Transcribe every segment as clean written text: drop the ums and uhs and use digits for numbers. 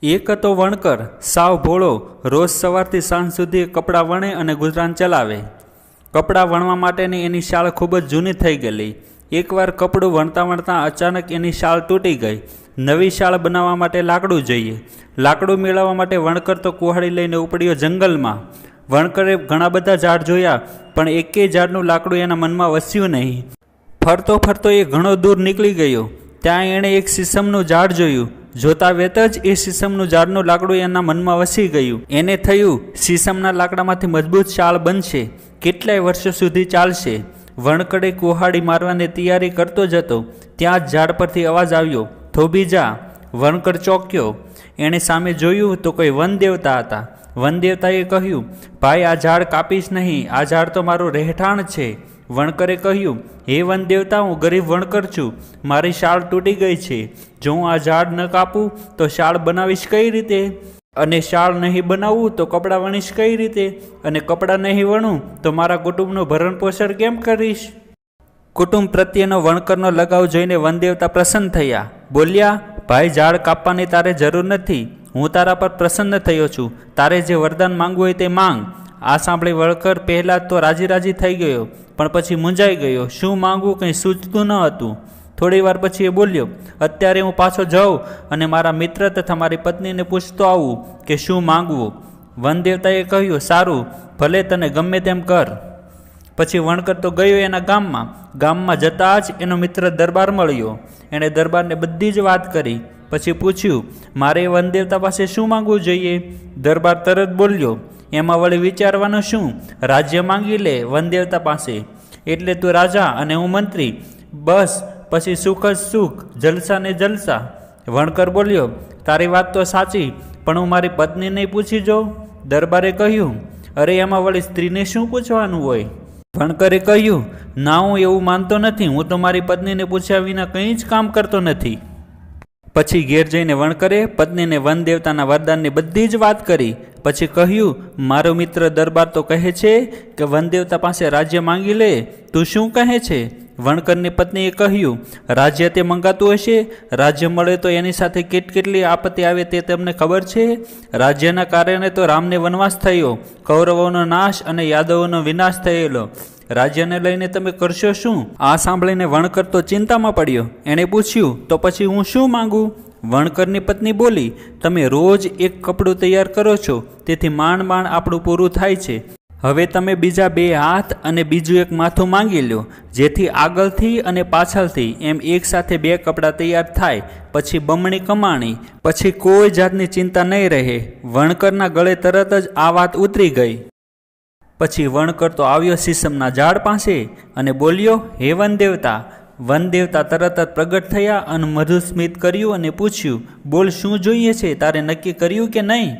એક હતો વણકર, સાવ ભોળો, રોજ સવારથી સાંજ સુધી કપડાં વણે અને ગુજરાન ચલાવે. કપડાં વણવા માટેની એની શાળ ખૂબ જ જૂની થઈ ગયેલી. એકવાર કપડું વણતા વણતા અચાનક એની શાળ તૂટી ગઈ. નવી શાળ બનાવવા માટે લાકડું જોઈએ. લાકડું મેળવવા માટે વણકર તો કુહાડી લઈને ઉપડ્યો જંગલમાં. વણકરે ઘણા બધા ઝાડ જોયા, પણ એકેય ઝાડનું લાકડું એના મનમાં વસ્યું નહીં. ફરતો ફરતો એ ઘણો દૂર નીકળી ગયો. ત્યાં એણે એક સીસમનું ઝાડ જોયું. જોતા વેત જ એ સીસમનું ઝાડનું લાકડું એના મનમાં વસી ગયું. એને થયું, સીસમના લાકડામાંથી મજબૂત શાળ બનશે, કેટલાય વર્ષો સુધી ચાલશે. વણકરે કુહાડી મારવાની તૈયારી કરતો જ હતો, ત્યાં જ ઝાડ પરથી અવાજ આવ્યો, થોભી જા. વણકર ચોંક્યો. એણે સામે જોયું તો કોઈ વનદેવતા હતા. વનદેવતાએ કહ્યું, ભાઈ, આ ઝાડ કાપીશ નહીં, આ ઝાડ તો મારું રહેઠાણ છે. વણકરે કહ્યું, હે વનદેવતા, હું ગરીબ વણકર છું, મારી શાળ તૂટી ગઈ છે. જો હું આ ઝાડ ન કાપું તો શાળ બનાવીશ કઈ રીતે? અને શાળ નહીં બનાવું તો કપડાં વણીશ કઈ રીતે? અને કપડાં નહીં વણું તો મારા કુટુંબનું ભરણ પોષણ કેમ કરીશ? કુટુંબ પ્રત્યેનો વણકરનો લગાવ જોઈને વનદેવતા પ્રસન્ન થયા. બોલ્યા, ભાઈ, ઝાડ કાપવાની તારે જરૂર નથી, હું તારા પર પ્રસન્ન થયો છું. તારે જે વરદાન માંગવું હોય તે માંગ. આ સાંભળી વણકર પહેલાં તો રાજી થઈ ગયો, પણ પછી મૂંઝાઈ ગયો. શું માંગવું કંઈ સૂચતું ન હતું. થોડી વાર પછી એ બોલ્યો, અત્યારે હું પાછો જાઉં અને મારા મિત્ર તથા મારી પત્નીને પૂછતો આવું કે શું માંગવું. વનદેવતાએ કહ્યું, સારું, ભલે, તને ગમે તેમ કર. પછી વણકર તો ગયો એના ગામમાં. ગામમાં જતાં જ એનો મિત્ર દરબાર મળ્યો. એણે દરબારને બધી જ વાત કરી. પછી પૂછ્યું, મારે વનદેવતા પાસે શું માંગવું જોઈએ? દરબાર તરત બોલ્યો, એમાં વળી વિચારવાનું શું, રાજ્ય માંગી લે વનદેવતા પાસે, એટલે તું રાજા અને હું મંત્રી, બસ પછી સુખ જ સુખ, જલસા ને જલસા. વણકર બોલ્યો, તારી વાત તો સાચી, પણ હું મારી પત્નીને પૂછી જાઉં. દરબારે કહ્યું, અરે, એમાં વળી સ્ત્રીને શું પૂછવાનું હોય? વણકરે કહ્યું, ના, હું એવું માનતો નથી, હું તો મારી પત્નીને પૂછ્યા વિના કંઈ જ કામ કરતો નથી. પછી ઘેર જઈને વણકરે પત્નીને વનદેવતાના વરદાનની બધી જ વાત કરી. પછી કહ્યું, મારો મિત્ર દરબાર તો કહે છે કે વનદેવતા પાસે રાજ્ય માંગી લે, તું શું કહે છે? વણકરની પત્નીએ કહ્યું, રાજ્ય તે મંગાતું હશે, રાજ્ય મળે તો એની સાથે કેટલી આપત્તિ આવે તે તમને ખબર છે? રાજ્યના કારણે તો રામને વનવાસ થયો, કૌરવોનો નાશ અને યાદવોનો વિનાશ થયેલો. રાજ્યને લઈને તમે કરશો શું? આ સાંભળીને વણકર તો ચિંતામાં પડ્યો. એણે પૂછ્યું, તો પછી હું શું માંગુ? વણકરની પત્ની બોલી, તમે રોજ એક કપડું તૈયાર કરો છો, તેથી માંડ આપણું પૂરું થાય છે. હવે તમે બીજા 2 હાથ અને બીજું એક માથું માંગી લો, જેથી આગળથી અને પાછળથી એમ એક સાથે 2 કપડાં તૈયાર થાય. પછી બમણી કમાણી, પછી કોઈ જાતની ચિંતા નહીં રહે. વણકરના ગળે તરત જ આ વાત ઉતરી ગઈ. પછી વણકર તો આવ્યો સીસમના ઝાડ પાસે અને બોલ્યો, હે વનદેવતા. વનદેવતા તરત જ પ્રગટ થયા અને મધુર સ્મિત કર્યું અને પૂછ્યું, બોલ, શું જોઈએ છે? તારે નક્કી કર્યું કે નહીં?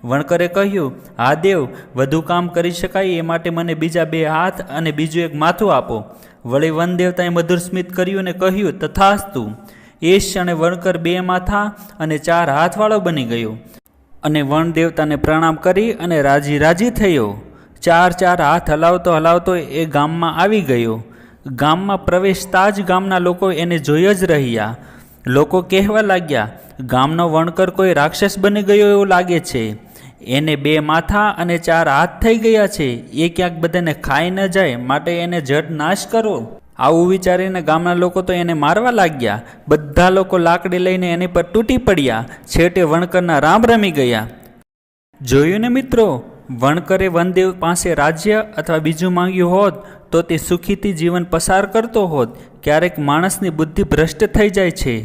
વણકરે કહ્યું, હા દેવ, વધુ કામ કરી શકાય એ માટે મને બીજા 2 હાથ અને બીજું એક માથું આપો. વળી વનદેવતાએ મધુર સ્મિત કર્યું અને કહ્યું, તથાસ્તુ. એ ક્ષણે વણકર 2 માથા અને 4 હાથવાળો બની ગયો અને વનદેવતાને પ્રણામ કરી અને રાજી થયો. 4 હાથ હલાવતો એ ગામમાં આવી ગયો. ગામમાં પ્રવેશતા જ ગામના લોકો એને જોઈ જ રહ્યા. લોકો કહેવા લાગ્યા, ગામનો વણકર કોઈ રાક્ષસ બની ગયો એવું લાગે છે. એને 2 માથા અને 4 હાથ થઈ ગયા છે. એ ક્યાંક બધાને ખાઈ ન જાય, માટે એને જડ નાશ કરો. આવું વિચારીને ગામના લોકો તો એને મારવા લાગ્યા. બધા લોકો લાકડી લઈને એની પર તૂટી પડ્યા. છેવટે વણકરના રામ રમી ગયા. જોયું ને મિત્રો, વણકરે વનદેવ પાસે રાજ્ય અથવા બીજું માંગ્યું હોત તો તે સુખીથી જીવન પસાર કરતો હોત. ક્યારેક માણસની બુદ્ધિ ભ્રષ્ટ થઈ જાય છે.